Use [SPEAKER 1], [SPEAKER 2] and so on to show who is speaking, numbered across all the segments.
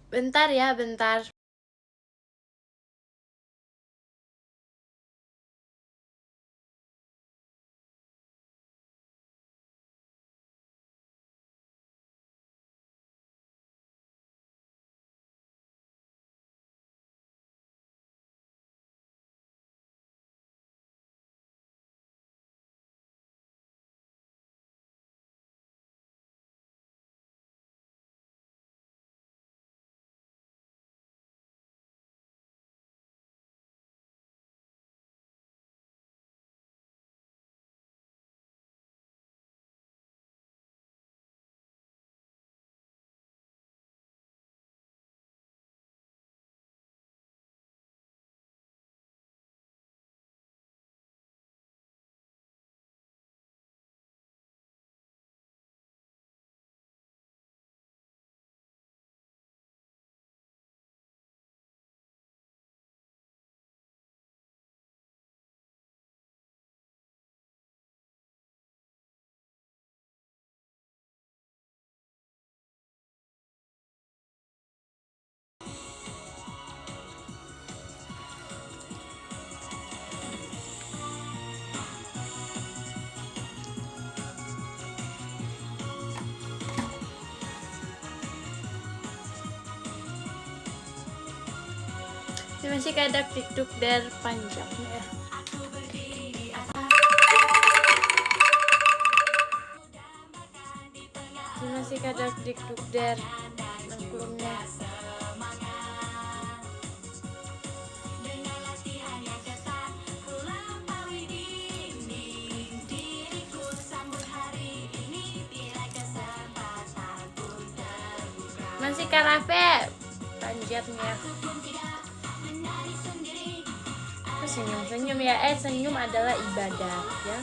[SPEAKER 1] Bentar ya, bentar. Ini masih kayak TikTok der panjang ya. Ini masih kayak TikTok der nangkulumnya. Masih karafe panjatnya. Senyum-senyum ya, senyum adalah ibadah ya.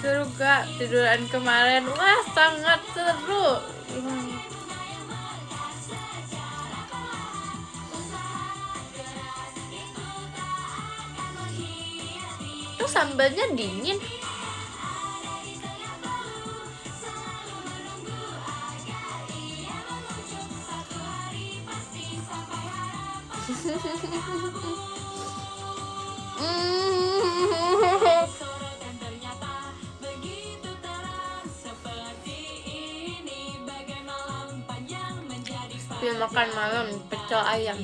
[SPEAKER 1] Seru gak tiduran kemarin? Wah, sangat seru. Tuh sambalnya dingin. Dia makan malam pecel ayam.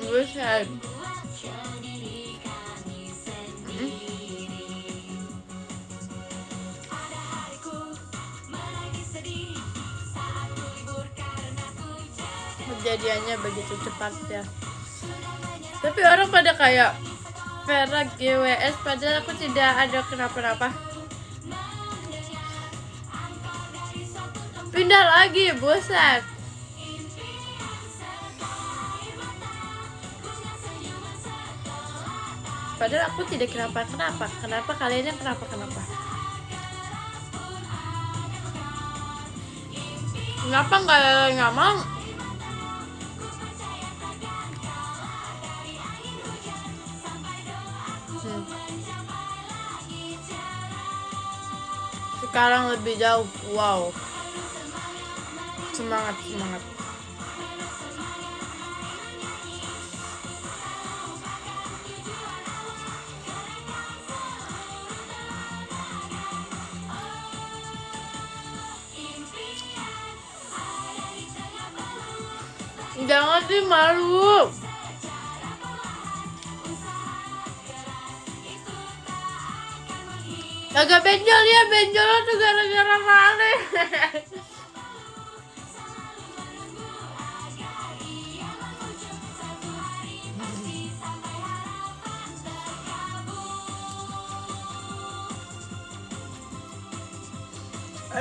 [SPEAKER 1] Buset. Kejadiannya begitu cepat ya. Tapi orang pada kayak Vera GWS, padahal aku tidak ada kenapa-napa. Pindah lagi, buset. Padahal aku tidak kenapa-kenapa. Kenapa kalian yang kenapa-kenapa? Kenapa nggak mau? Sekarang lebih jauh. Wow. Semangat. Jangan sih, malu. Agak benjol ya, benjol tuh gara-gara Rale.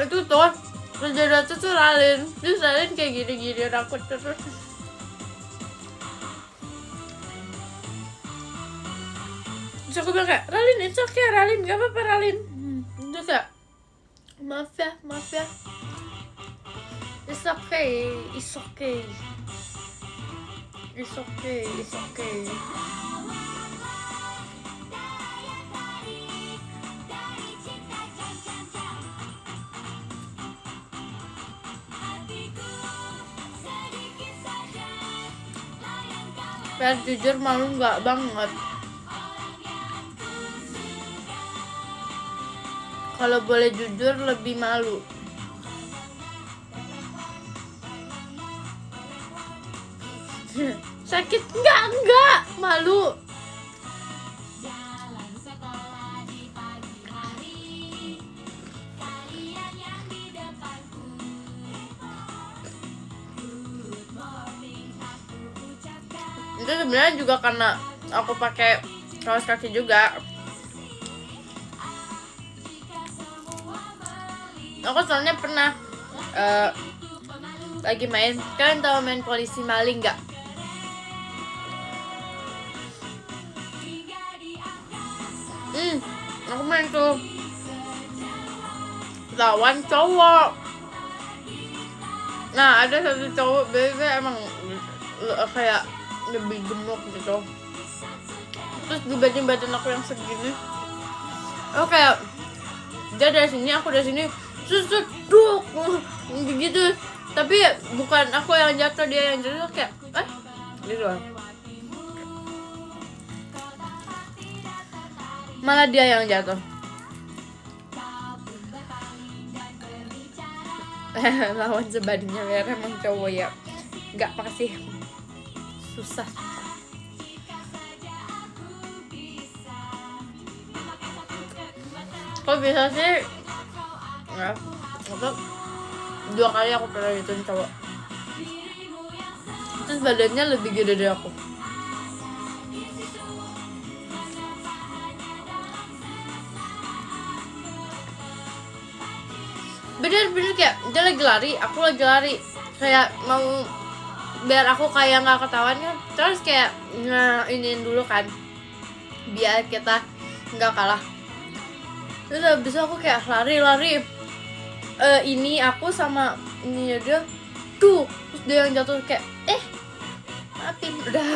[SPEAKER 1] Itu tuh kejadian tuh Ralin, terus Ralin kayak gini-gini aku terus. Terus aku bilang kayak, Ralin, it's okay Ralin, gak apa-apa Ralin. Terus ya, Maaf ya, maaf ya. It's okay, it's okay. It's okay, it's okay. Biar jujur malu nggak banget. Kalau boleh jujur lebih malu. Sakit enggak, malu. Itu sebenarnya juga karena aku pakai kaos kaki juga. Aku soalnya pernah lagi main, kalian tahu main polisi maling nggak? Aku main tuh lawan cowok. Nah, ada satu cowok biasanya emang kayak lebih gemuk gitu. Terus dibanding badan aku yang segini, aku kayak dia dari sini, aku dari sini, seduk begitu. Tapi bukan aku yang jatuh, dia yang jatuh, kayak gitu. Malah dia yang jatuh. Lawan sebandingnya biar emang cowok ya. Nggak pasti susah. Kok bisa sih? Ya, apa? 2 kali aku pernah gituin cowok. Terus badannya lebih gede dari aku. Bener-bener kayak dia lagi lari, aku lagi lari, kayak mau biar aku kayak nggak ketahuan kan, terus kayak iniin dulu kan biar kita nggak kalah. Terus habis itu aku kayak lari ini aku sama ini dia tuh, terus dia yang jatuh kayak maafin udah.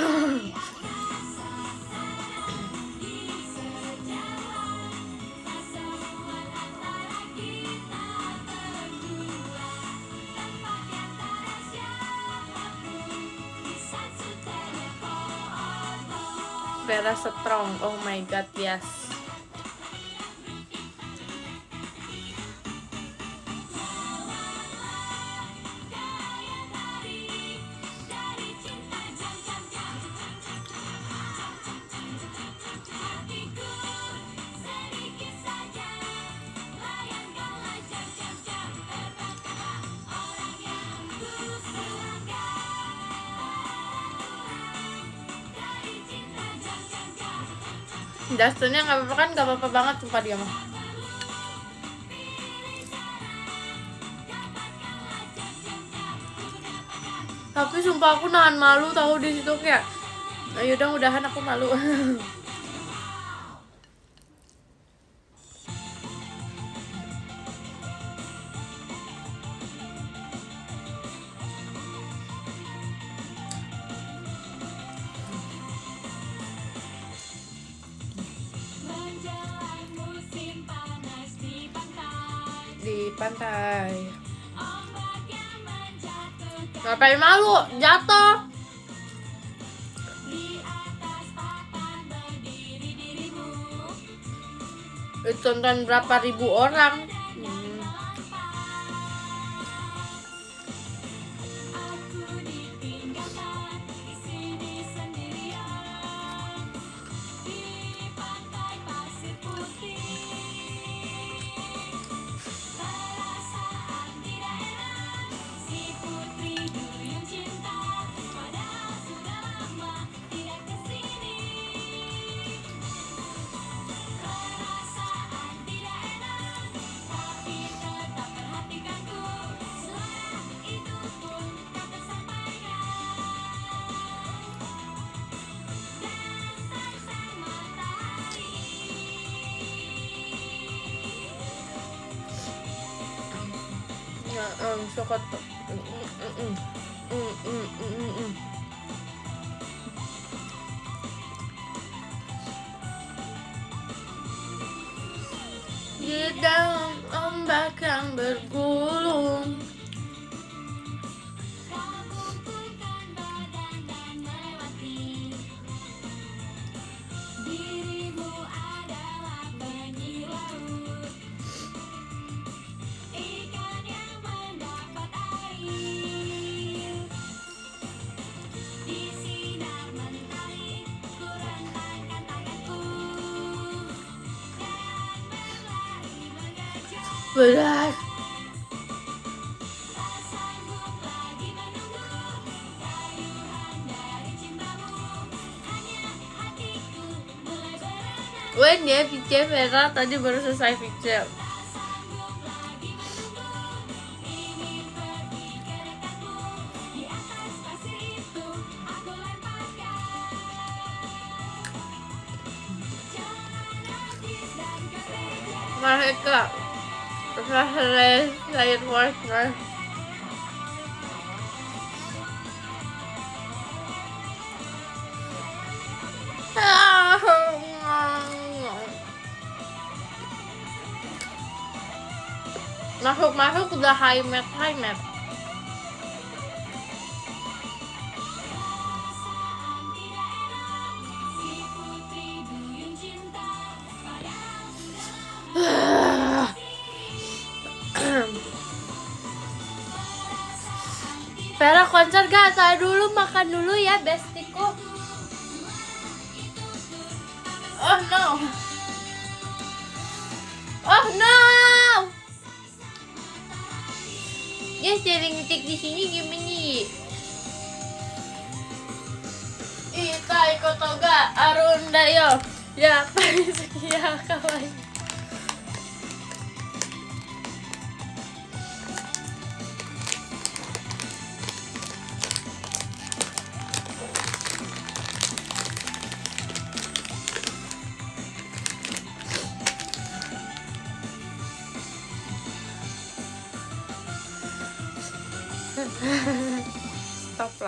[SPEAKER 1] Vera strong, oh my god, yes. Dustinnya nggak apa-apa kan, nggak apa-apa banget sumpah dia mah. Tapi sumpah aku nahan malu tahu di situ kayak, ayo dong udahan, aku malu. Di pantai. Ngapain malu? Jatuh. Ditonton berapa ribu orang. Sokoto. Di dalam ombak yang bergulung. Berat. Wen ya, VC Vera tadi baru selesai VC. Mereka lain partner. Masuk udah high mat. Vera konser gak? Tahan dulu, makan dulu ya bestiku. Oh no. Dia sering ngetik di sini gimana? Itai Kotoga Arunda yo. Ya, ya kawan.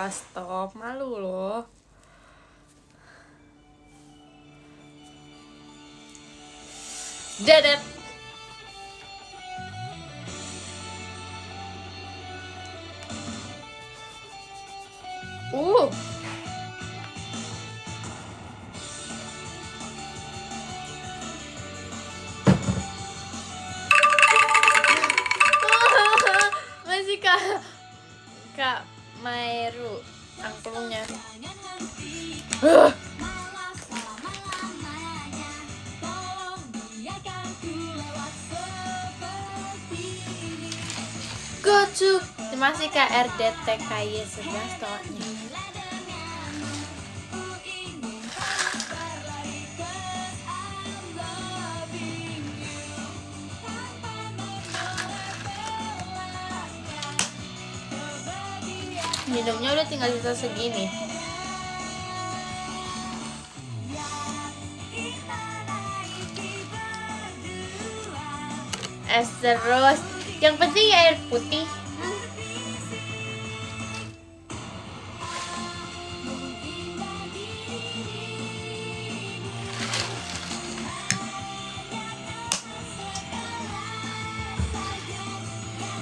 [SPEAKER 1] Stop, malu loh. Dedet. Masih Kak Mairu angklungnya. Gocu. Terima kasih Kak RDTKY 11 tonya. Minumnya udah tinggal sisa segini. Es terus. Yang penting air putih.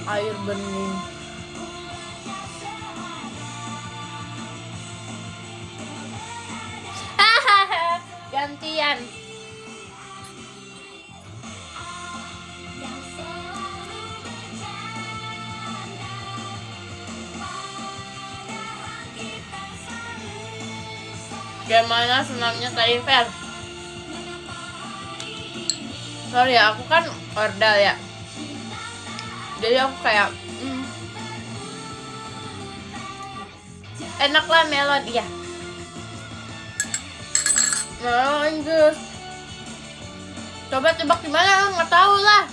[SPEAKER 1] Air bening. Gantian. Gimana senamnya tadi, Fer? Sorry ya, aku kan ordal ya. Jadi aku kayak enak lah melon, iya. Melon jus. Coba tebak di mana? Nggak tahu lah.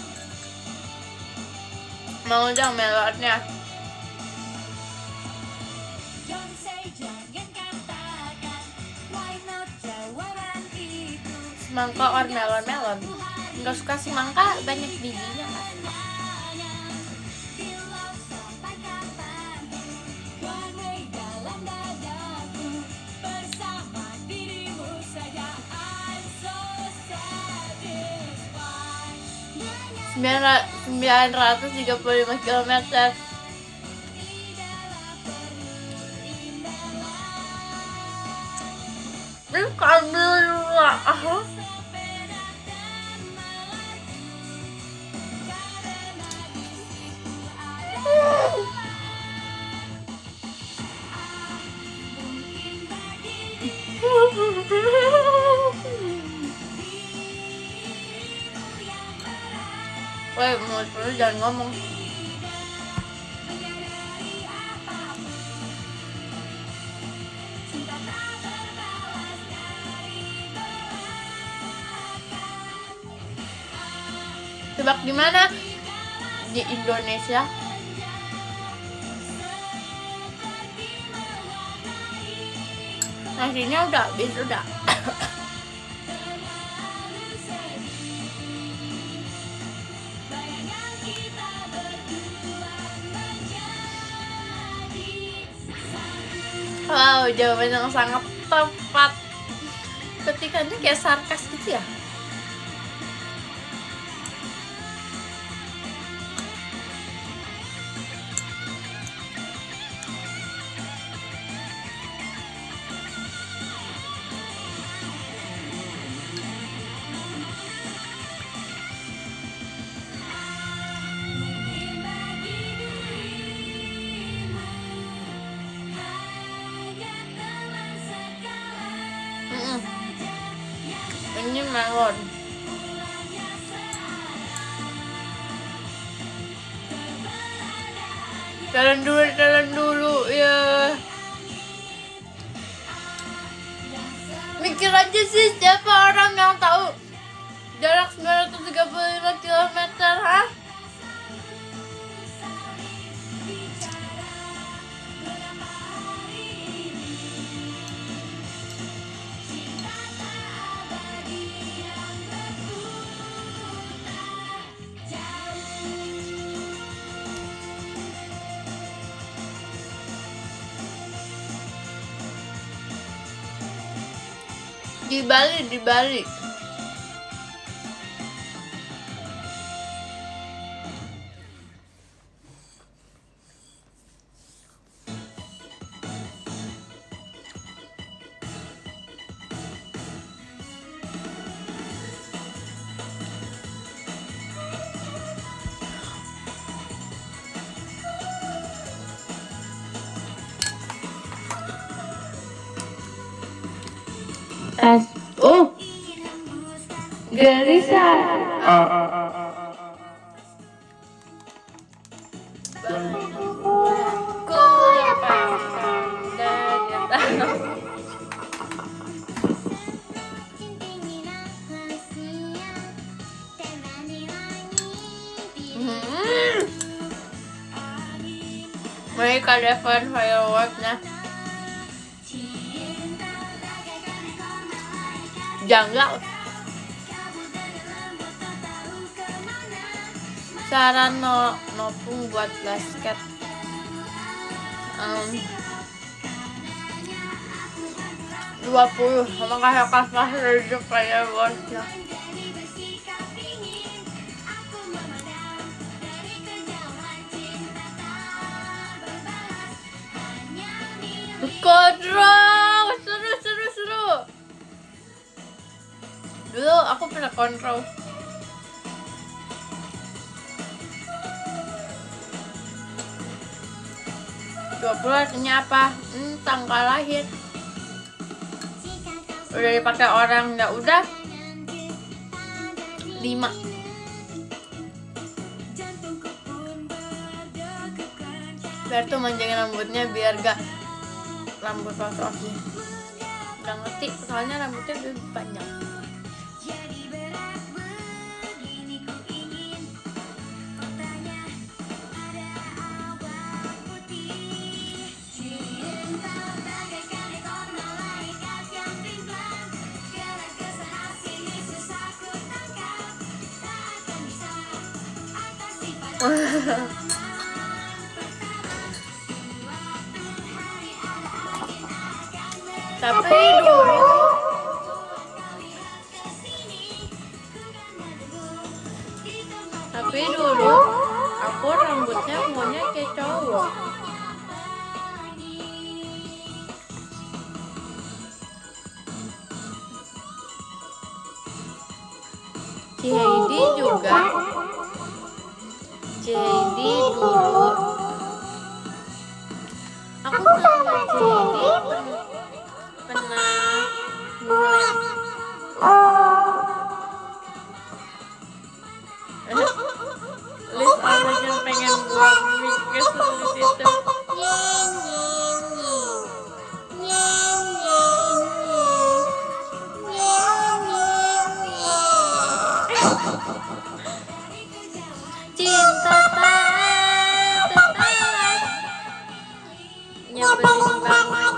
[SPEAKER 1] Mau dong melonnya. Semangka or melon. Nggak suka semangka, banyak bijinya kan. 935 kilometer. Ini Alhamdulillah. Woi, mulut lu jangan ngomong. Tebak di mana? Di Indonesia. Nasinya udah habis, udah. Wow, jawaban yang sangat tepat. Ketikannya kayak sarkas gitu ya. Ini melon. Jalan dulu ya. Mikir aja sih, siapa orang yang tahu jarak 935 kilometer, ha? Di Bali. Oh, gelisah. Mereka dapat fireworksnya. Janggal. Saran nopung buat basket. 20 sama kayak pas hidup kayak bosnya. Kontrol, seru. Dulu aku pernah kontrol. Artinya apa? Tanggal lahir. Udah dipakai orang, ya udah 5. Biar tuh manjangin rambutnya biar gak rambut ros-rosnya. Udah ngerti, soalnya rambutnya lebih panjang. Tapi Si Heidi juga. Si Heidi dulu aku sama si Heidi pernah ngulek. Liz anak yang pengen buang mic ke sulit itu. Cinta tetelas nyebelin banget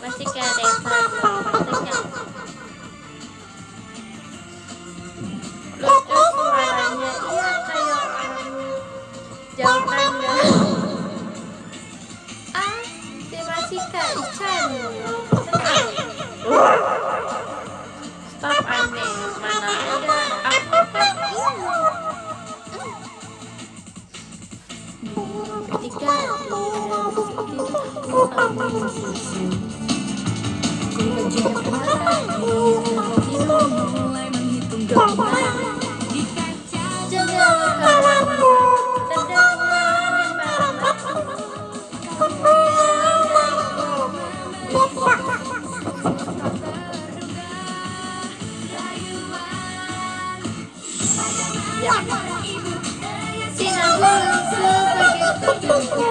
[SPEAKER 1] masih kayak Deva maksudnya lucu suaranya, iya kayak orang jauh tangga. Si Masika Ican stop aneh, mana ada aku kan ketika mulai menghitung domba di kaca jendela kamarmu terdengar ya sinar bulan sebegitu juga.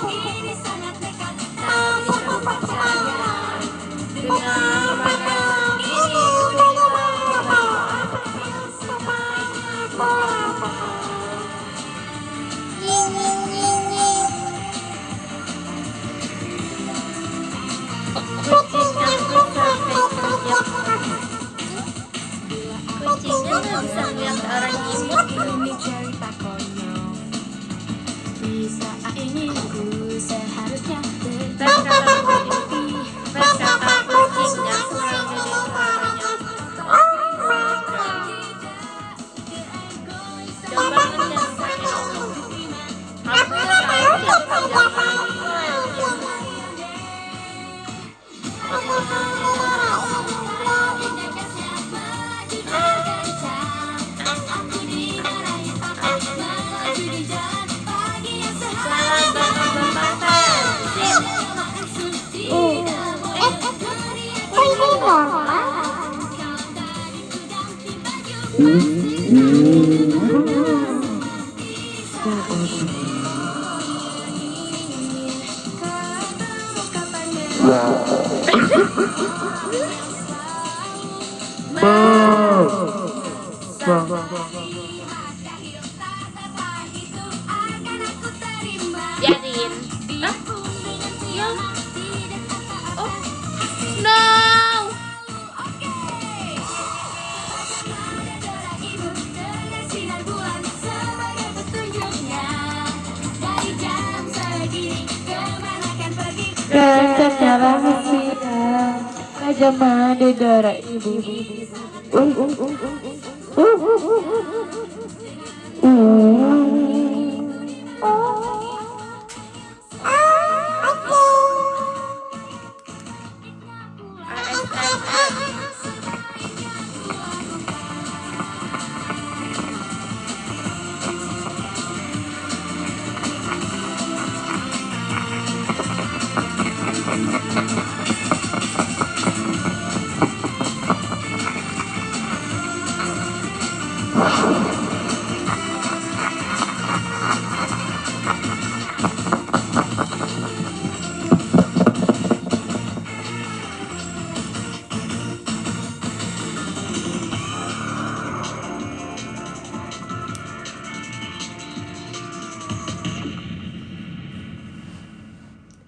[SPEAKER 1] Ini sangat dekat, tak bisa percaya dengan mana ini kucingnya nggak bisa lihat orang imut. Ini cerita konyol. Saat ini ku seharusnya berkata kucingnya kurang gede suaranya. Coba ngecek saya. Aku gak tahu siapa Yarin. Ya. Oh. No.
[SPEAKER 2] Secara manusia, zaman di darah ibu.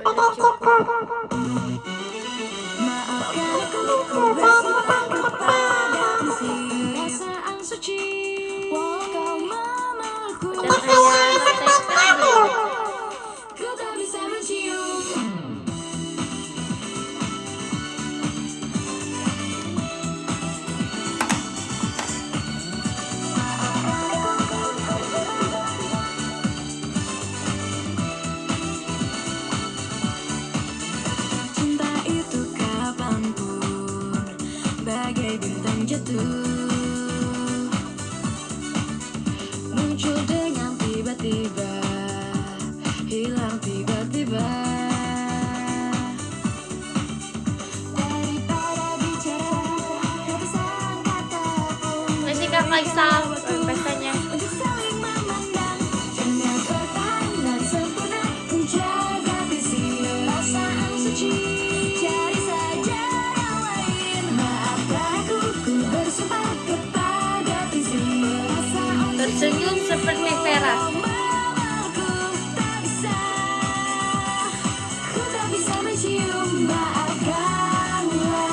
[SPEAKER 1] udah cukup. Udah kayak ngetek belum?
[SPEAKER 3] Cinta itu kapanpun bagai bintang jatuh, muncul dengan tiba-tiba, hilang tiba-tiba. Daripada bicara ratusan kata pun
[SPEAKER 1] Masih Kak Faisal pestanya.
[SPEAKER 3] untuk saling memandang, jangan bertahan dan sempurna menjaga visi perasaan suci. Cari saja yang lain, maafkan aku, ku bersumpah kepada visi perasaan suci.
[SPEAKER 1] Tersenyum seperti Vera.
[SPEAKER 3] Mamaku tak bisa, ku tak bisa mencium, maafkanlah.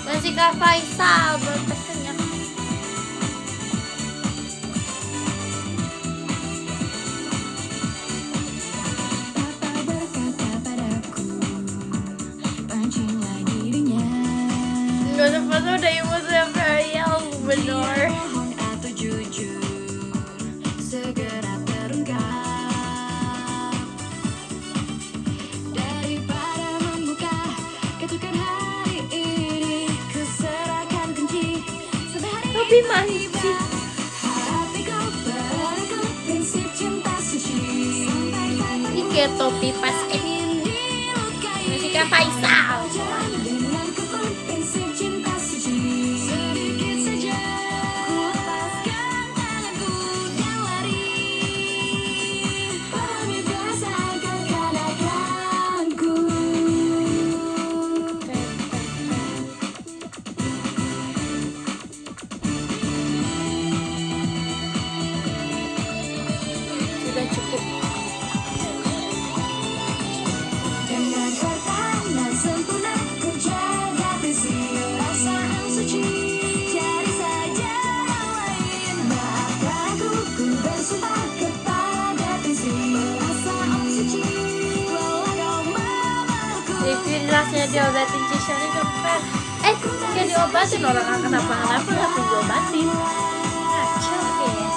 [SPEAKER 1] Masih Kak Faisal belum pestanya.
[SPEAKER 3] Papa berkata padaku, pancinglah dirinya.
[SPEAKER 1] Gak ada foto udah imut sampai ya bener.
[SPEAKER 3] Bohong atau jujur, segera terungkap. Daripada membuka ketukan hari ini, kuserahkan kunci sampai hari
[SPEAKER 1] Tapi
[SPEAKER 3] ini
[SPEAKER 1] masih.
[SPEAKER 3] tiba. Hatiku padaku, prinsip cinta suci. Sampai
[SPEAKER 1] Ini kayak topi pas ini.
[SPEAKER 3] dilukai.
[SPEAKER 1] Masih Kak Faisal.
[SPEAKER 3] Jalan dengan kebun, prinsip cinta suci. Sedikit saja ku lepaskan tanganku dan lari. Pahami perasaan kekanakanku.
[SPEAKER 1] Sudah cukup.
[SPEAKER 3] Dengan pertahanan sempurna ku jaga visi perasaan suci. Cari saja yang lain, maafkan aku, ku bersumpah kepada visi perasaan suci. Walau kau memaluku,
[SPEAKER 1] Review jelasnya diobatin Cisani kempen. Gak diobatin, orang gak kenapa-kenapa tapi diobatin. Ngaco ya.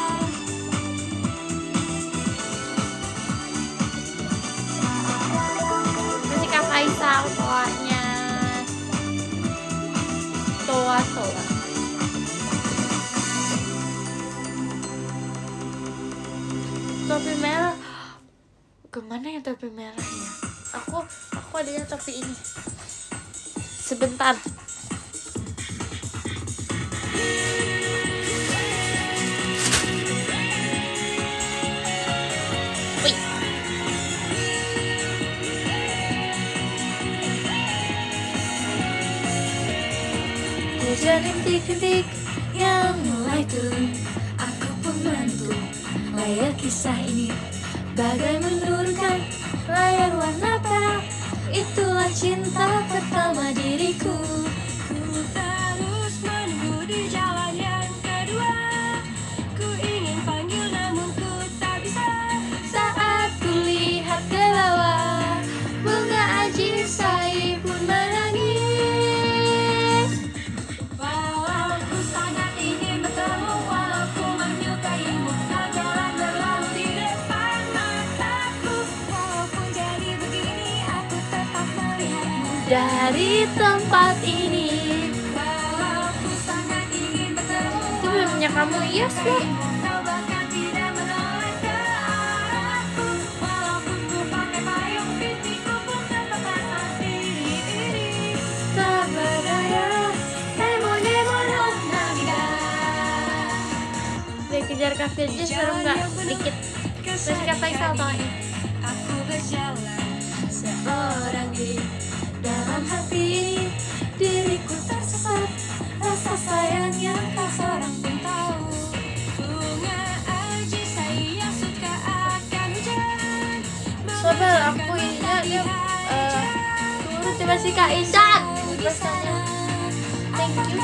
[SPEAKER 1] Masih Kak Faisal toanya. Toa. Topi merah. Kemana ya topi merahnya? Aku adanya topi ini. Sebentar. Wih. Hujan rintik-rintik yang mulai turun, aku pun menentu layar kisah ini bagai menurunkan layar warna perak. Itulah cinta pertama diriku.
[SPEAKER 3] ku terus menunggu di jalan yang kedua. Ku ingin panggil namun ku tak bisa.
[SPEAKER 1] Saat ku lihat ke bawah, bunga ajisai pun menangis.
[SPEAKER 3] Walau ku sangat ingin bertemu, walau ku menyukaimu, tak jalan berlalu di depan mataku. Walaupun jadi begini, aku tetap melihatmu.
[SPEAKER 1] Dari tempat ini.
[SPEAKER 3] Walau ku sangat ingin bertemu,
[SPEAKER 1] Itu belum punya kamu, iya sih.
[SPEAKER 3] kau bahkan tidak menoleh ke arahku. Walaupun ku pakai payung, pipiku pun tetap basah diri.
[SPEAKER 1] Tak berdaya, nemo no nabida. Dikejar Kak Firjis seru gak? Dikit. Masih Kak Faisal toanya.
[SPEAKER 3] Aku berjalan seorang diri dalam hati. Diriku tersesat, rasa sayang yang tak seorang pun tahu. Bunga ajisai yang
[SPEAKER 1] Abel aku ininya dia turun terima kasih Kak Isan rasanya. Thank you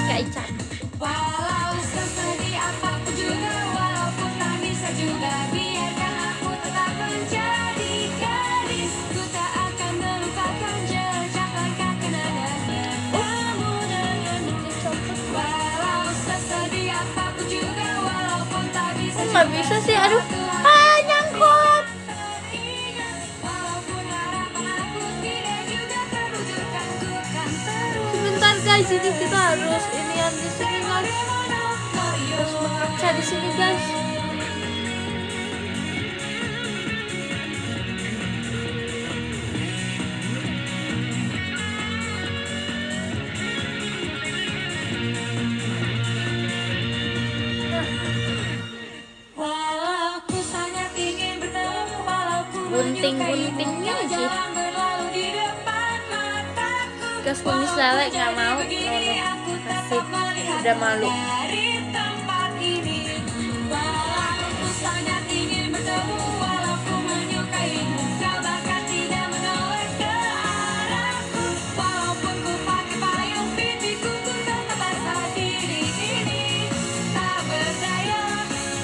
[SPEAKER 1] Kak Isan.
[SPEAKER 3] Walau sesedih apapun juga, walaupun tak bisa juga, biarkan aku tetap menjadi gadis. Ku tak akan melupakan jejak langkah kenangannya. Kamu denganmu, walau sesedih apapun juga, walaupun tak bisa
[SPEAKER 1] Nggak bisa sih, aduh, nyangkut.
[SPEAKER 3] Walaupun harapan aku tidak juga terwujudkan, ku kan terus.
[SPEAKER 1] Sebentar guys, ini kita harus inian di sini guys. Harus mengaca di sini guys.
[SPEAKER 3] Walau ku sangat ingin bertemu, walaupun
[SPEAKER 1] Gunting-guntingnya sih.
[SPEAKER 3] jalan berlalu di depan mataku.
[SPEAKER 1] Gas kumis lele nggak mau, kasih udah malu.
[SPEAKER 3] Dari tempat ini, walau ku sangat ingin bertemu, walaupun menyukaimu, kau bahkan tidak menoleh ke arahku. Walaupun ku pakai payung, pipiku ku tetap basah. Diri ini tak berdaya,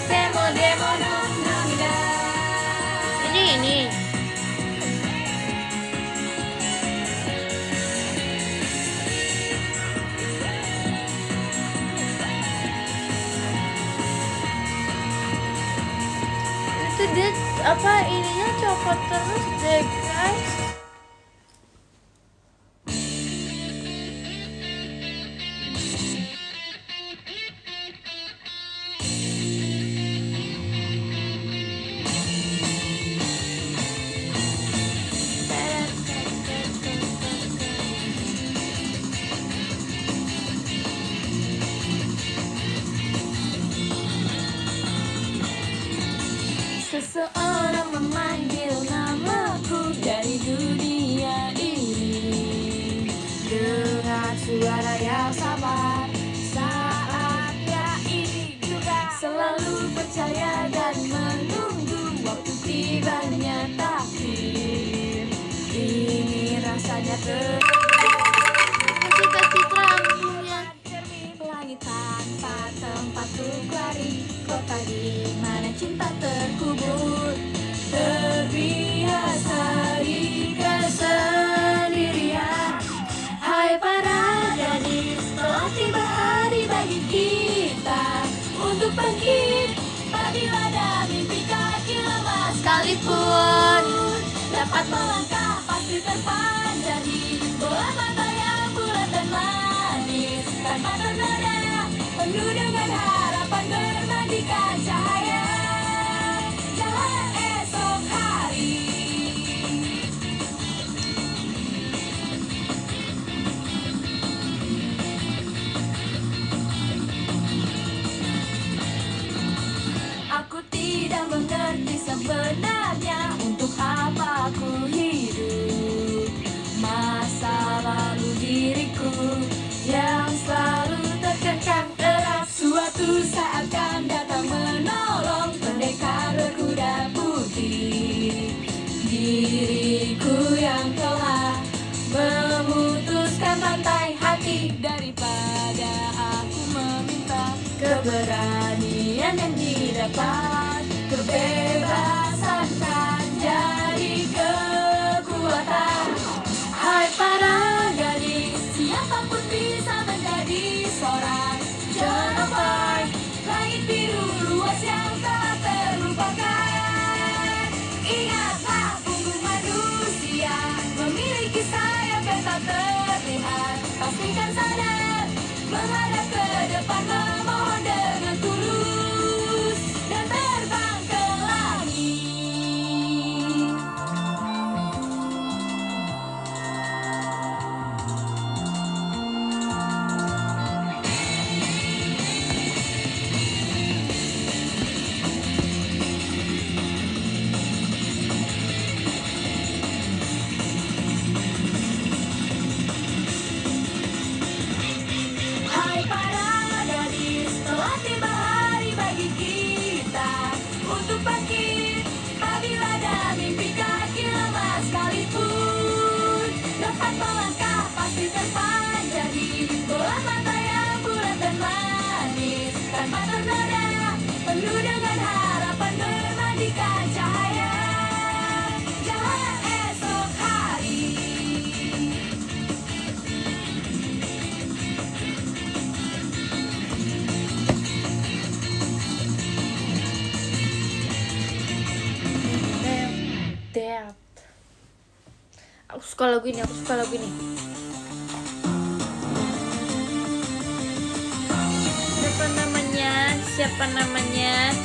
[SPEAKER 3] demo namida.
[SPEAKER 1] Ini. Itu dia apa ininya copot terus deh guys.
[SPEAKER 3] Seseorang memanggil namaku dari dunia ini dengan suara yang sabar. Saatnya ini juga selalu percaya dan menunggu waktu tibanya takdir. Ini rasanya
[SPEAKER 1] Kasih Kak Citra albumnya.
[SPEAKER 3] cermin langit tanpa tempat untuk lari, kota di mana cinta terkubur, terbiasa di kesendirian. Hai para gadis, telah tiba hari bagi kita untuk bangkit. Apabila ada mimpi kaki lemah
[SPEAKER 1] Sekalipun
[SPEAKER 3] dapat melangkah pasti terpanjang di bola mata yang bulat dan manis, tanpa ternoda, penuh dengan harapan bermandikan cahaya jalan esok hari. Aku tidak mengerti sebenarnya untuk apa aku hidup. Masa lalu diriku yang selalu terkekang erat, suatu saat akan datang menolong pendekar berkuda putih. Diriku yang telah memutuskan rantai hati, daripada aku meminta keberanian yang didapat, kebebasan kan jadi kekuatan. Hai para gadis, siapapun bisa menjadi seorang jennifer. Langit biru luas yang tak terlupakan. Ingatlah punggung manusia memiliki sayap yang tak terlihat. Pastikan sadar menghadap ke depan, memohon dengan tulus dan terbang ke langit.
[SPEAKER 1] suka lagu ini. Siapa namanya?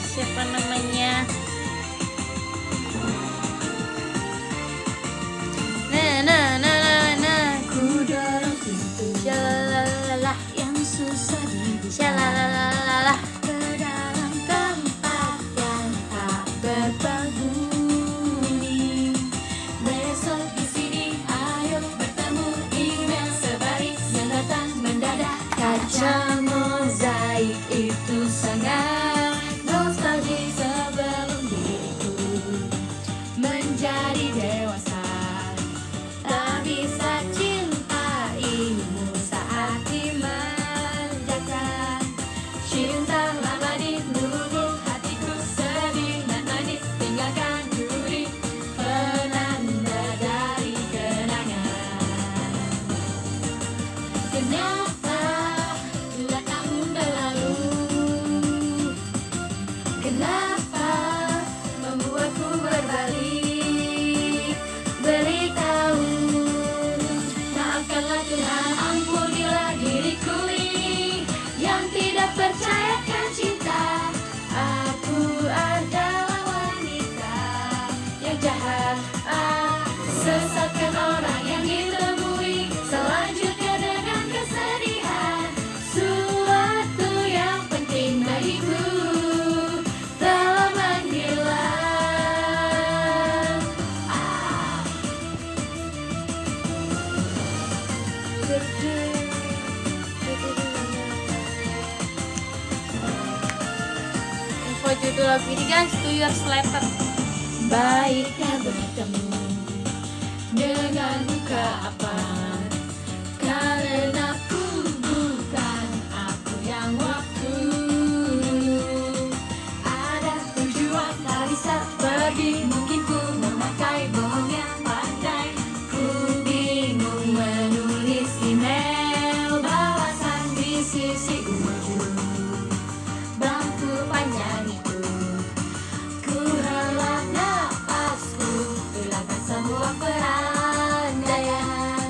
[SPEAKER 3] Ku dorong pintu
[SPEAKER 1] Shalalala,
[SPEAKER 3] yang susah dibuka
[SPEAKER 1] shalalala.
[SPEAKER 3] ke dalam tempat yang tak berpenghuni. Besok di sini ayo bertemu email sebaris yang datang mendadak. Kaca mozaik itu sangat nostalgia sebelum diriku menjadi dewasa. Tak bisa cintaimu saat dimanjakan. Cinta lama ditunggu, hatiku sedih dan manis. Tinggalkan duri penanda dari kenangan. Kenapa 2 tahun berlalu? Kenapa membuatku berbalik? Beritahu, maafkanlah Tuhan, ampunilah diriku ini yang tidak percayakan cinta. Aku adalah wanita yang jahat, sesatkan orang yang ditemui. Selanjutnya dengan kesedihan, suatu yang penting bagiku telah menghilang.
[SPEAKER 1] Info judul lagu ini guys, 2 Years Later.
[SPEAKER 3] Baiknya bertemu dengan buka apa? Karena ku bukan aku yang waktu dulu. Ada tujuan tak bisa pergi, mungkin ku memakai bohong yang pandai. Ku bingung menulis email balasan di sisi ujung bangku panjang itu. Ku hela napasku, hilangkan semua perandaian.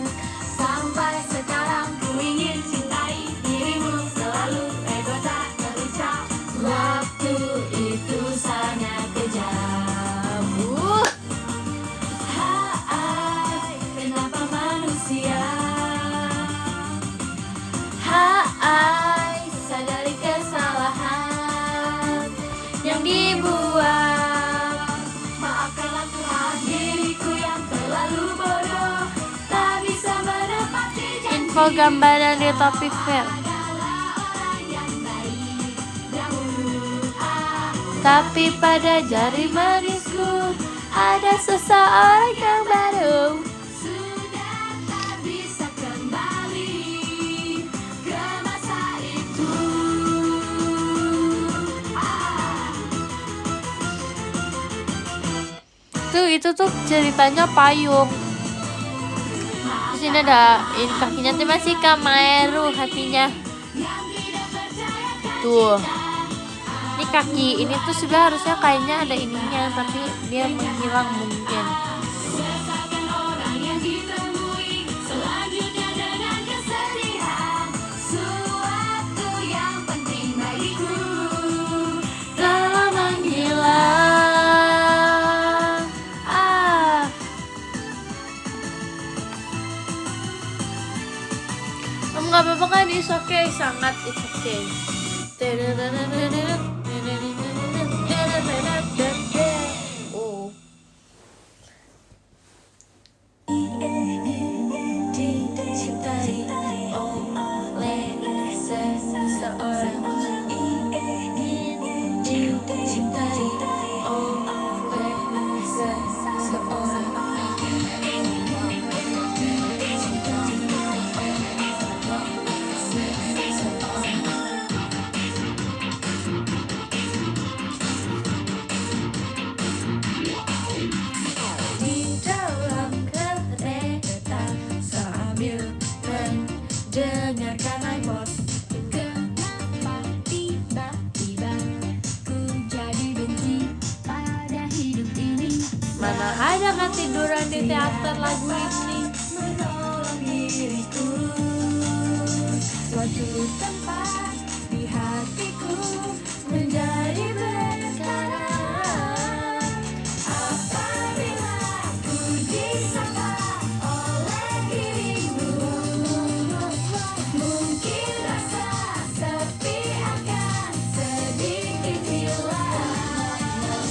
[SPEAKER 3] Sampai sekarang ku ingin cintai dirimu selalu, ego tak terucap. Waktu itu sangat kejam. Hai, kenapa manusia? Hai, sadari kesalahan yang dibuat. Maafkanlah Tuhan diriku yang terlalu bodoh, tak bisa menepati janji.
[SPEAKER 1] Info gambaran di topik fair.
[SPEAKER 3] Adalah orang yang baik dahulu.
[SPEAKER 1] Tapi pada jari manisku ada seseorang yang baru.
[SPEAKER 3] Sudah tak bisa kembali ke masa itu.
[SPEAKER 1] Itu tuh ceritanya payung. Di sini ada ini kakinya tuh masih Kamaru, hatinya. Tuh. Ini kaki ini tuh sebenarnya harusnya kayaknya ada ininya, tapi dia menghilang mungkin.
[SPEAKER 3] Sesakan orang yang ditemui, selanjutnya dengan kesedihan. Suatu yang penting bagiku telah menghilang.
[SPEAKER 1] Nggak apa-apa kan, it's okay, sangat it's okay. Oh.
[SPEAKER 3] Dicintai oleh seseorang. Dicintai oleh seseorang. Di dalam kereta sambil mendengarkan iPod, kenapa tiba-tiba ku jadi benci pada hidup ini?
[SPEAKER 1] Mana ada kan tiduran di teater lagu ini.
[SPEAKER 3] suatu tempat di hatiku menjadi berkarat. Apabila ku disapa oleh dirimu, mungkin rasa sepi akan sedikit hilang.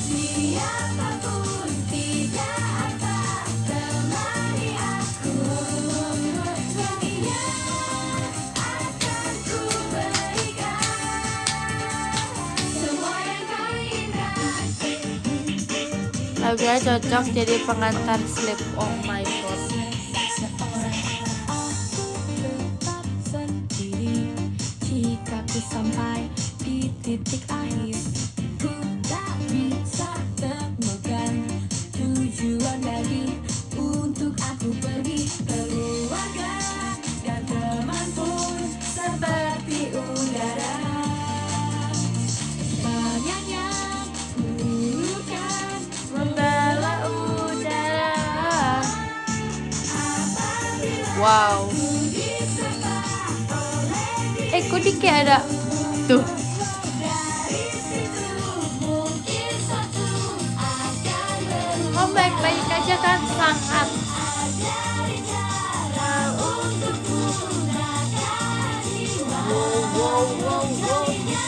[SPEAKER 3] Siapapun tidak akan temani aku. Ia akan ku berikan semua yang kau inginkan.
[SPEAKER 1] Lagunya cocok jadi pengantar Sleep on My God.
[SPEAKER 3] Tetap sendiri jika ku sampai di titik akhir. Ku tak bisa temukan tujuan lagi untuk aku pergi. Keluarga dan teman pun seperti udara, banyak yang bukan
[SPEAKER 1] Membela udara.
[SPEAKER 3] apabila
[SPEAKER 1] Wow. Kok di kayak ada tuh.
[SPEAKER 3] dari situ mungkin suatu akan berubah.
[SPEAKER 1] Oh baik-baik aja kan sangat.
[SPEAKER 3] Ajari cara untuk menggunakan jiwa. Jadinya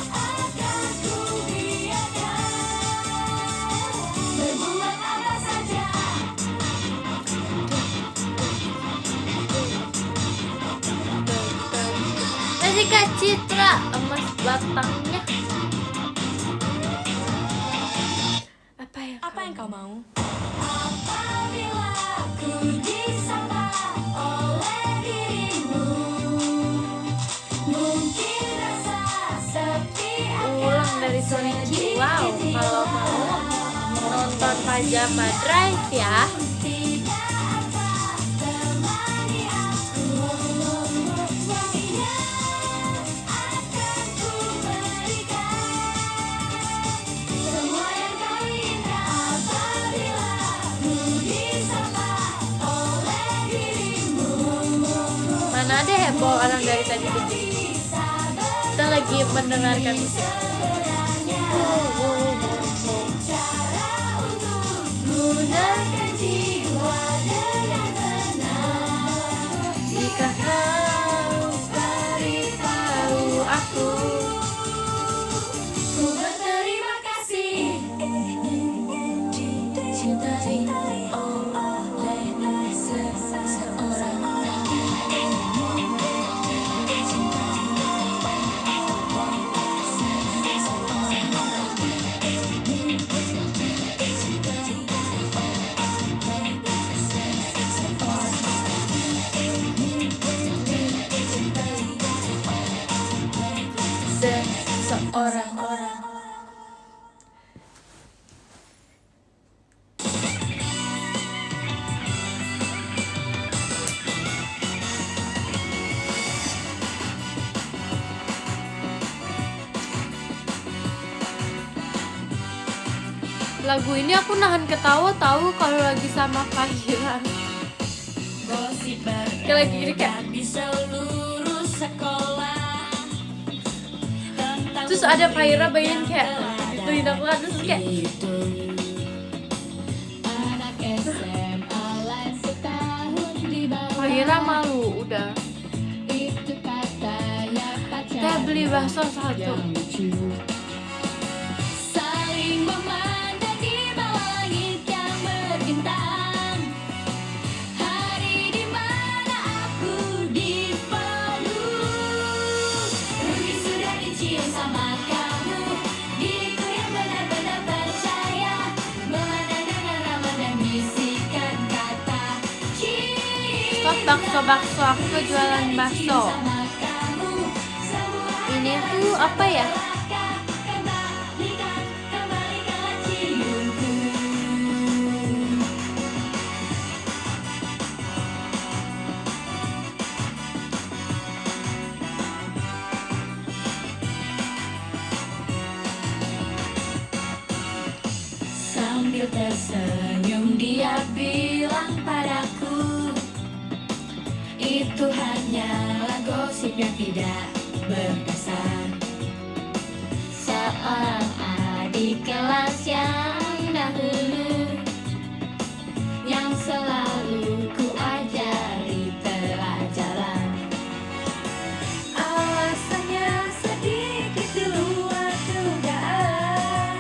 [SPEAKER 3] akan ku biarkan berbuat apa saja.
[SPEAKER 1] Nanti Kak Citra emas batangnya. Apa yang
[SPEAKER 3] kau mau? Apabila ku disapa oleh dirimu, mungkin rasa sepi
[SPEAKER 1] ulang dari Sonic? Wow, kalau mau nonton Pajama Drive ya.
[SPEAKER 3] tidak akan temani aku. Ia akan ku berikan semua yang kau inginkan. Apabila ku disapa oleh dirimu,
[SPEAKER 1] Mana ada heboh orang dari tadi begini.
[SPEAKER 3] bisa
[SPEAKER 1] Kita lagi mendengarkan musik.
[SPEAKER 3] cara untuk gunakan jiwa dengan benar.
[SPEAKER 1] Jika kau beritahu aku,
[SPEAKER 3] Ku berterima kasih dicintai oleh seseorang.
[SPEAKER 1] seseorang. Lagu ini aku nahan ketawa tahu kalau lagi sama Fahira. Kayak lagi gini kayak. Terus ada Fahira bayangin kayak gituin aku kan, terus kayak
[SPEAKER 3] Anak SMA lain setahun di bawah.
[SPEAKER 1] Fahira malu udah.
[SPEAKER 3] Itu katanya pacar.
[SPEAKER 1] Kayak beli bakso satu.
[SPEAKER 3] yang lucu. Saling memandang di bawah langit yang berbintang. Hari di mana aku dipeluk. Rugi sudah dicium sama kamu. Diriku yang benar-benar percaya. Memandang dengan ramah dan bisikan kata cinta.
[SPEAKER 1] Stop bakso-bakso, aku tuh jualan bakso.
[SPEAKER 3] Sama kamu, semua
[SPEAKER 1] Ini tuh apa ya?
[SPEAKER 3] kembalikanlah ciumku. Sambil tersenyum dia bilang padaku, itu hanyalah gosip yang tidak berdasar. Seorang adik kelas yang dahulu, yang selalu ku ajari pelajaran. Alasannya sedikit di luar dugaan,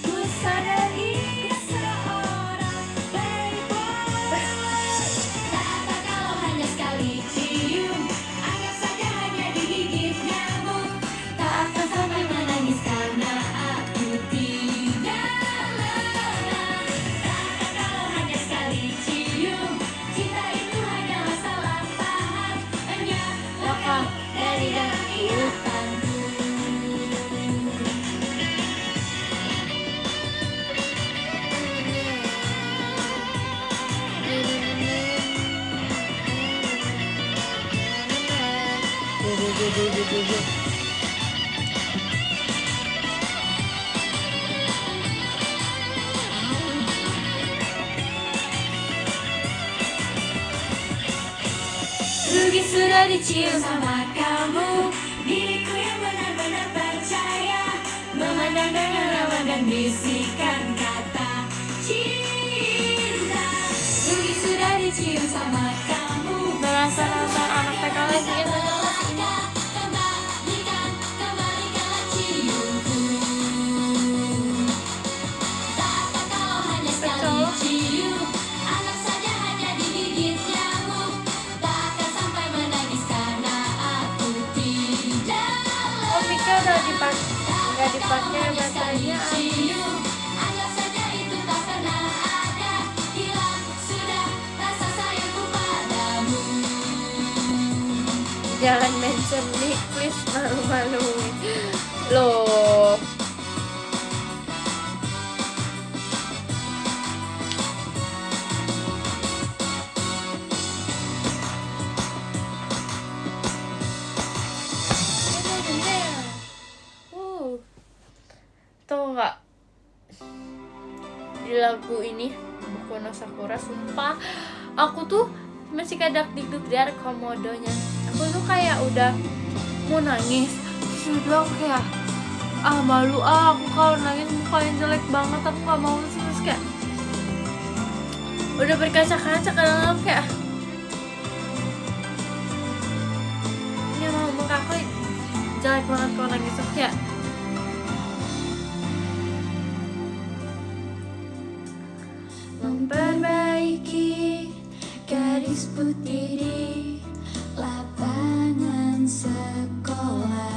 [SPEAKER 3] ku sadari ia seorang playboy. Tak kalau hanya sekali cium, anggap saja hanya digigit nyamuk. Tak akan sampai menangis karena aku tidak lelah. Tak kalau hanya sekali cium, cinta itu hanyalah salah paham, hanya lekang dari ingatanku. Rugi sudah dicium sama kamu, diriku yang benar-benar percaya, memandang dengan rawan dan bisikan kata cinta. Rugi sudah dicium sama kamu,
[SPEAKER 1] Berasa nonton anak TK lagi ya.
[SPEAKER 3] kembalikanlah ciumku. Tak kalau hanya sekali cium, anggap saja hanya digigit nyamuk. Tak akan sampai menangis karena aku tidak
[SPEAKER 1] Oh, Mika udah nggak dipakai baterainya.
[SPEAKER 3] cium. Anggap saja itu tak pernah ada, hilang sudah rasa sayangku padamu.
[SPEAKER 1] Jangan mention nih, please, malu-maluin loh. Tahu nggak, di lagu ini Boku no Sakura, sumpah aku tuh masih kadak dikduk dari komodonya. Aku tuh kayak udah mau nangis, terus tiba-tiba aku kayak malu aku kalau nangis mukanya jelek banget, aku nggak mau. Terus kayak udah berkaca-kaca kadang-kadang kayak ya mau muka aku jelek banget kalau nangis. Terus kayak
[SPEAKER 3] Memperbaiki garis putih di lapangan sekolah.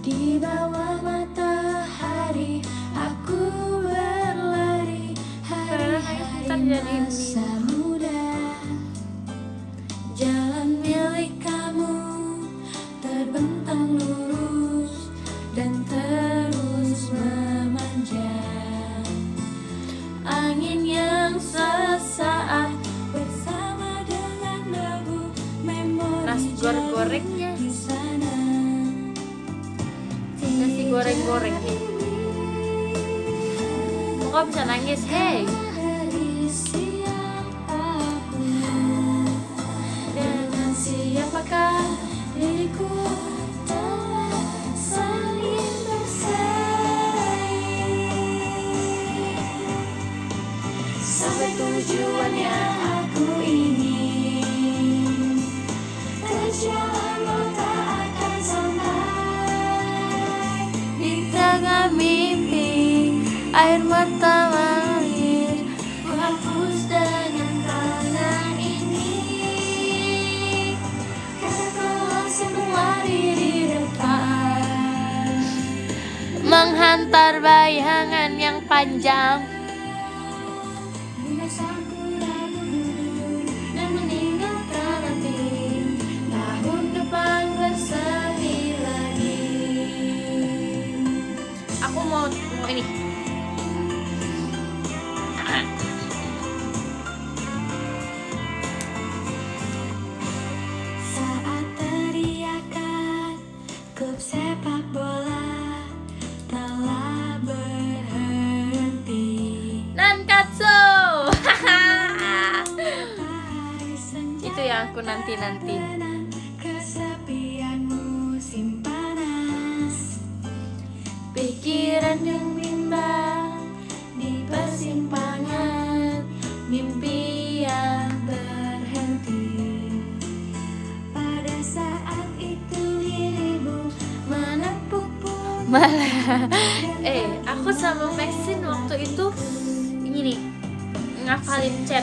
[SPEAKER 3] Di bawah matahari aku berlari, hari-hari masa muda. Jalan milik kamu terbentang lurus dan terus memanjang. Angin yang sesaat bersama dengan debu memori
[SPEAKER 1] nasi goreng-gorengnya,
[SPEAKER 3] di sana.
[SPEAKER 1] nasi goreng-gorengnya, kok bisa nangis? Hey,
[SPEAKER 3] Hari siang aku dengan siapakah diriku telah saling bersaing sampai tujuan yang aku ingin. Terjalan mau tak akan sampai di tengah mimpi. Air mata mengalir, ku hapus dengan tangan ini. Kataku langsung lari di depan,
[SPEAKER 1] menghantar bayangan yang panjang.
[SPEAKER 3] bunga sakura gugur dan meninggalkan nanti tahun depan bersemi lagi.
[SPEAKER 1] Aku mau ini.
[SPEAKER 3] Saat teriakan klub sepak bola telah berhenti,
[SPEAKER 1] Nankatsu.
[SPEAKER 3] matahari senja
[SPEAKER 1] Itu yang aku aku nanti.
[SPEAKER 3] Kesepianmu simpanas,
[SPEAKER 1] Pikiran yang bimbang di persimpangan, mimpi yang
[SPEAKER 3] berhenti. Pada saat itu dirimu menepuk pun
[SPEAKER 1] malah aku sama Maxine waktu itu ini nih ngafalin chat.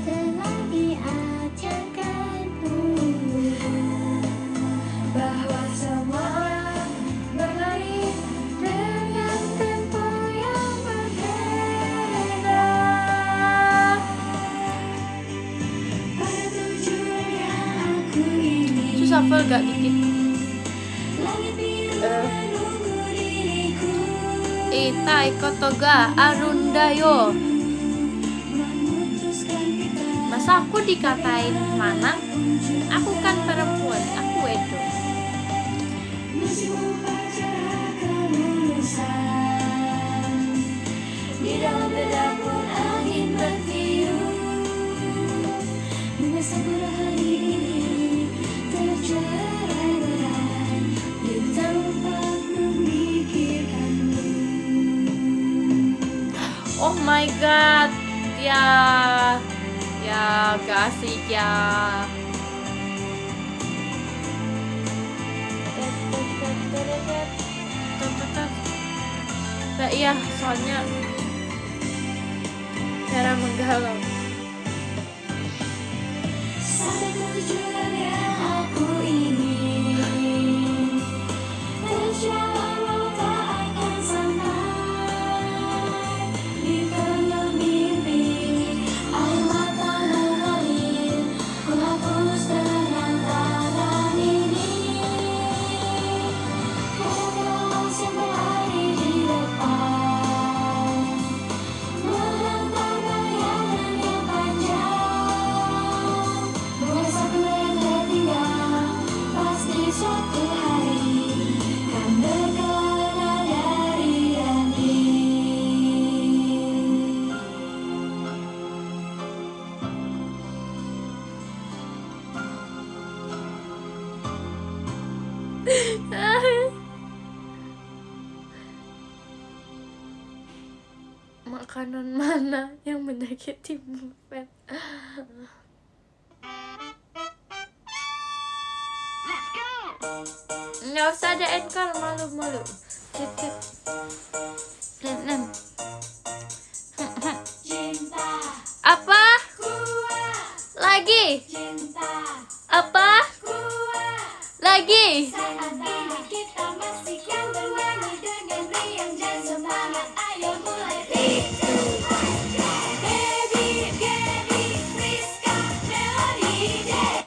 [SPEAKER 3] telah diajarkanmu bahwa semua berlari dengan tempo yang berbeda. Pada tujuan yang aku ingin,
[SPEAKER 1] Susah gak dikit.
[SPEAKER 3] langit biru menunggu diriku.
[SPEAKER 1] Itai kotoga arundayo.
[SPEAKER 3] Memutuskan kita
[SPEAKER 1] Masa aku dikatain lanang? Aku kan perempuan, aku Edo.
[SPEAKER 3] masih upacara kelulusan. Di dalam dada pun angin bertiup. Dengan sabura hari ini tercerai-berai di tempat memikirkanmu.
[SPEAKER 1] Oh my god. Ya gak asik ya. Nah, iya, soalnya cara menggalau.
[SPEAKER 3] Sampai tujuan yang aku ingin, terjalan walau tak akan sampai. Di tengah mimpi, air mata mengalir, ku hapus dengan tangan ini. Kau sampai hari di depan, menentang bayangan yang panjang. Bukan satu yang tertinggal, pasti suatu hari kan berkelana dari hati.
[SPEAKER 1] Makanan mana yang menyakitimu, Fen? Nggak usah ada encore, malu-malu. Cip.
[SPEAKER 3] Cinta
[SPEAKER 1] Apa?
[SPEAKER 3] kuat,
[SPEAKER 1] Lagi?
[SPEAKER 3] cinta
[SPEAKER 1] Apa?
[SPEAKER 3] kuat.
[SPEAKER 1] Lagi?
[SPEAKER 3] Saat ini kita masih kan bernyanyi dengan riang dan semangat. Ayo mulai itu. Baby, Friska, Melody, Day.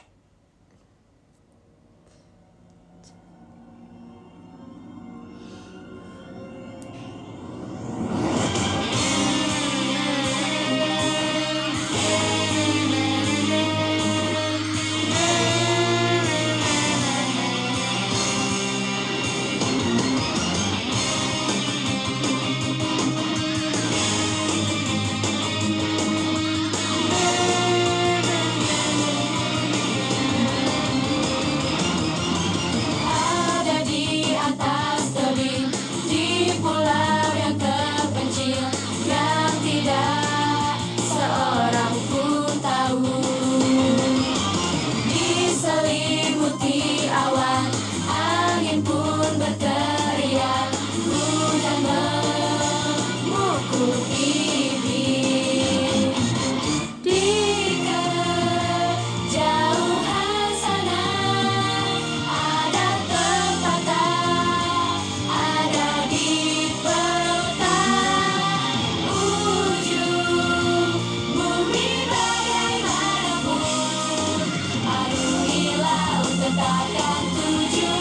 [SPEAKER 3] Ada di atas tebing, di pulau yang terpencil, yang tidak seorang pun tahu. Diselimuti awan, angin pun berteriak, hujan memukul pipi. Di kejauhan sana ada pepatah, ada di perautan ujung bumi bagaimanapun, arungi laut tetapkan tujuan.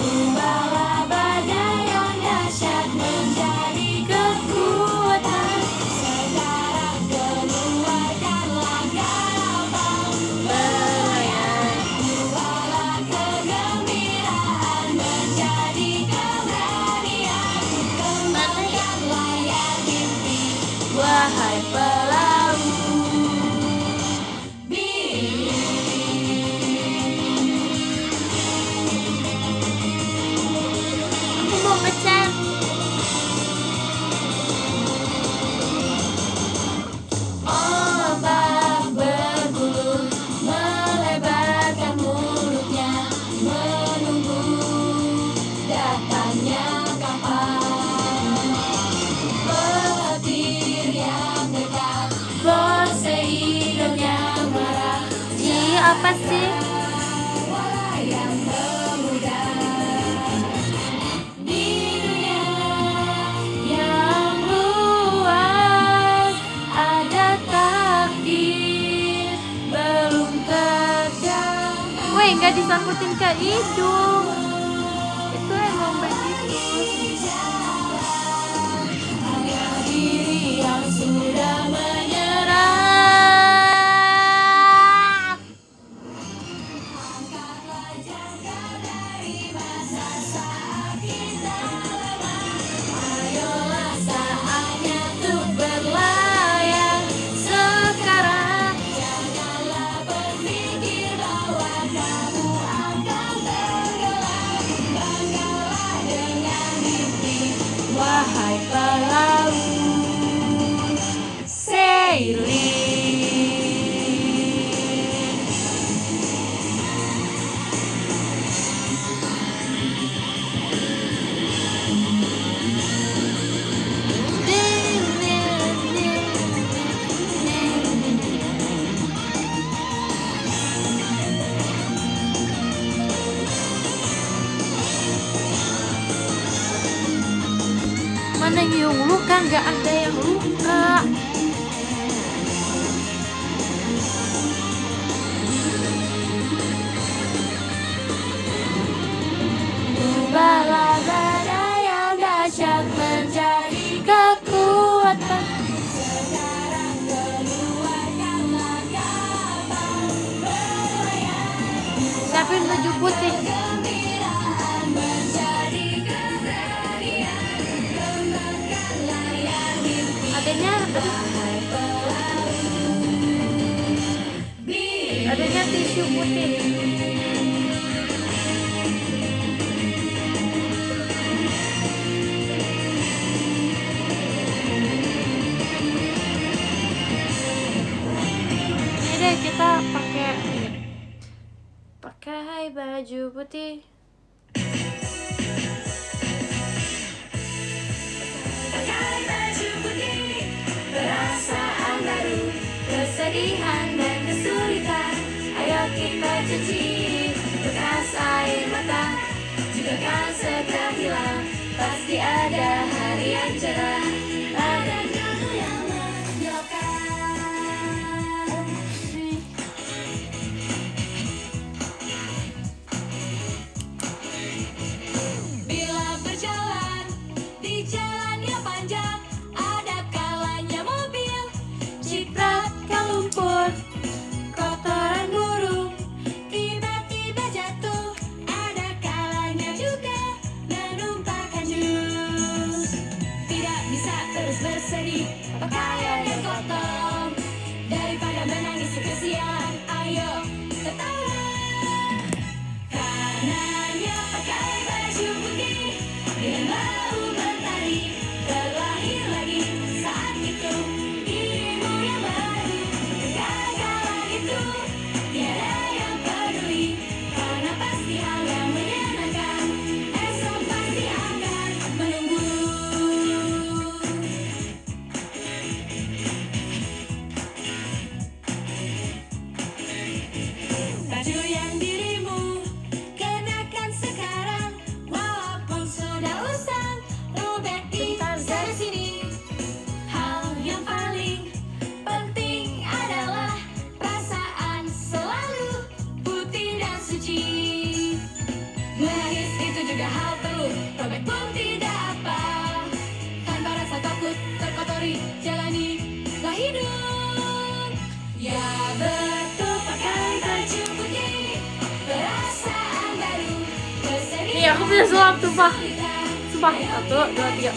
[SPEAKER 3] Membawa badai yang dahsyat menjadi kekuatan. Sekarang keluarkanlah gelombang melayang. Bawalah kegembiraan menjadi keberanian. Kembalikan
[SPEAKER 1] apa sih?
[SPEAKER 3] yang memudah di dunia yang luas ada takdir belum terjadi.
[SPEAKER 1] Weh, nggak disangkutin ke hidung. Itu emang begitu.
[SPEAKER 3] Hanya diri yang sudah menyerah. Angkatlah jangkar dari masa saat kita lemah. Ayolah saatnya untuk berlayar sekarang. Janganlah berpikir bahwa kamu akan tenggelam. Banggalah dengan mimpi, wahai pelaut sailing.
[SPEAKER 1] Mana yang luka? Nggak ada yang luka.
[SPEAKER 3] Ubahlah badai yang dahsyat menjadi kekuatan. Sekarang keluarkanlah kapal berlayar.
[SPEAKER 1] Siapin baju putih.
[SPEAKER 3] Kegembiraan menjadi keberanian. Kembangkan layar mimpi,
[SPEAKER 1] Adanya,
[SPEAKER 3] wahai pelaut.
[SPEAKER 1] adanya tisu putih. Ini deh kita pakai baju putih.
[SPEAKER 3] Pakai baju putih, perasaan baru, kesedihan dan kesulitan. Ayo kita cuci bekas air mata, juga kan segera hilang. Pasti ada hari yang cerah, ada kamu yang menjauhkan. Bila berjalan di jalan yang panjang, ada kalanya mobil cipratkan lumpur, kotoran burung tiba-tiba jatuh. Ada kalanya juga menumpahkan jus. Tidak bisa terus bersedih, pakaian yang kotor. Daripada menangis kesian, ayo ketawa. Karenanya pakai baju putih, dengan bau mentari terlahir lagi saat itu dirimu yang baru. Kegagalan itu tiada yang peduli, karena pasti hal yang menyenangkan esok pasti akan menunggu. Baju yang dirimu kenakan sekarang, walaupun sudah usang, robek di sana sini. Hal yang paling penting adalah perasaan selalu putih dan suci. Menangis itu juga hal perlu, robek pun tidak apa. Tanpa rasa takut terkotori, jalanilah hidup. Ya betul, pakai baju putih, perasaan baru, kesedihan.
[SPEAKER 1] Nih aku punya sulap, sumpah. Sumpah. 1, 2, 3.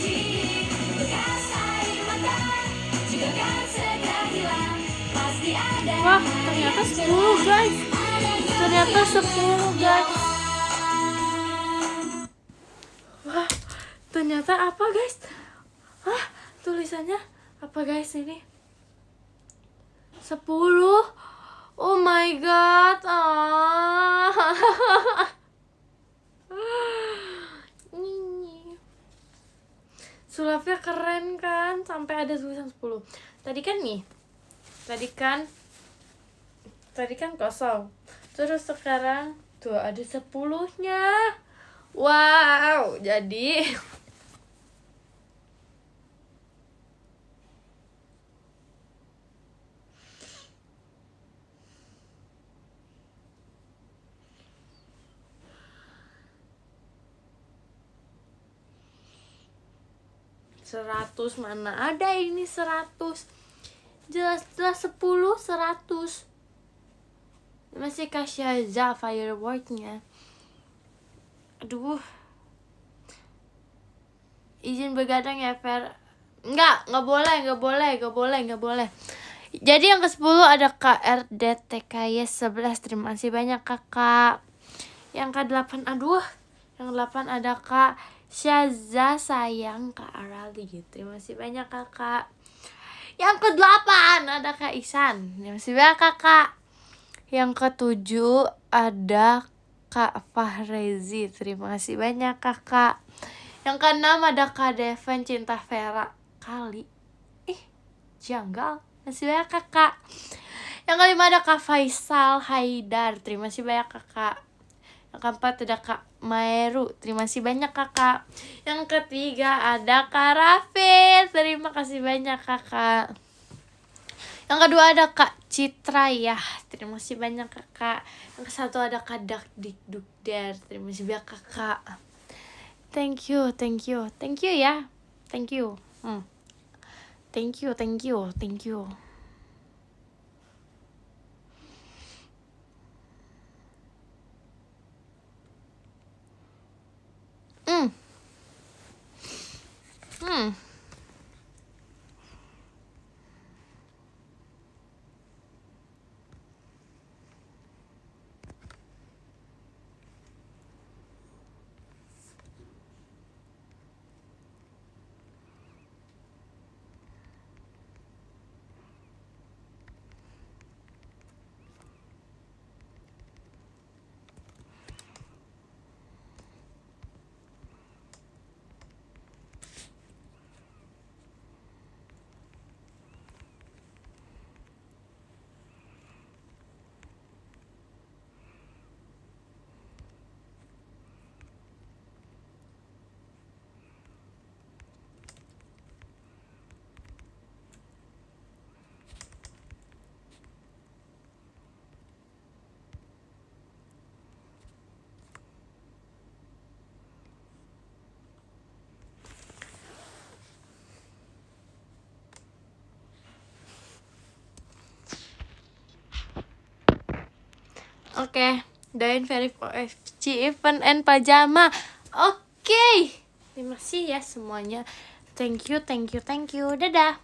[SPEAKER 3] Bekas air mata juga kan segera hilang. Pasti ada.
[SPEAKER 1] Wah, ternyata 10 guys. Ternyata 10 guys. Wah, ternyata apa guys? Hah, tulisannya apa guys ini? 10. Oh my god. Ini. Sulapnya keren kan, sampai ada tulisan 10. Tadi kan Tadi kan kosong. Terus sekarang tuh ada 10-nya. Wow, jadi 100 mana ada ini 100. Jelas-jelas 10 100. Masih kasih aja fireworknya. Aduh. Izin begadang ya, Fer. Enggak boleh. Jadi yang ke-10 ada KRDTKY 11. Terima kasih banyak kakak. Yang ke-8 yang 8 ada Kak Syaza sayang Kak Arali. Terima kasih banyak kakak. Yang ke-8 ada Kak Isan. Terima kasih banyak kakak. Yang ke-7 ada Kak Fahrezi. Terima kasih banyak kakak. Yang ke-6 ada Kak Devan Cinta Vera. Kali janggal. Masih banyak kakak. Yang ke-5 ada Kak Faisal Haidar. Terima kasih banyak kakak. Yang ke-4 ada Kak Maeru. Terima kasih banyak kakak. Yang ke-3 ada Kak Raffi. Terima kasih banyak kakak. Yang kedua ada Kak Citra ya. Terima kasih banyak kakak. Yang ke-1 ada Kak Dakdikdukder. Terima kasih banyak kakak. Thank you ya. Thank you. Thank you. Oke, doain Verifo FC event and pajama. Oke. Terima kasih ya semuanya. Thank you. Dadah.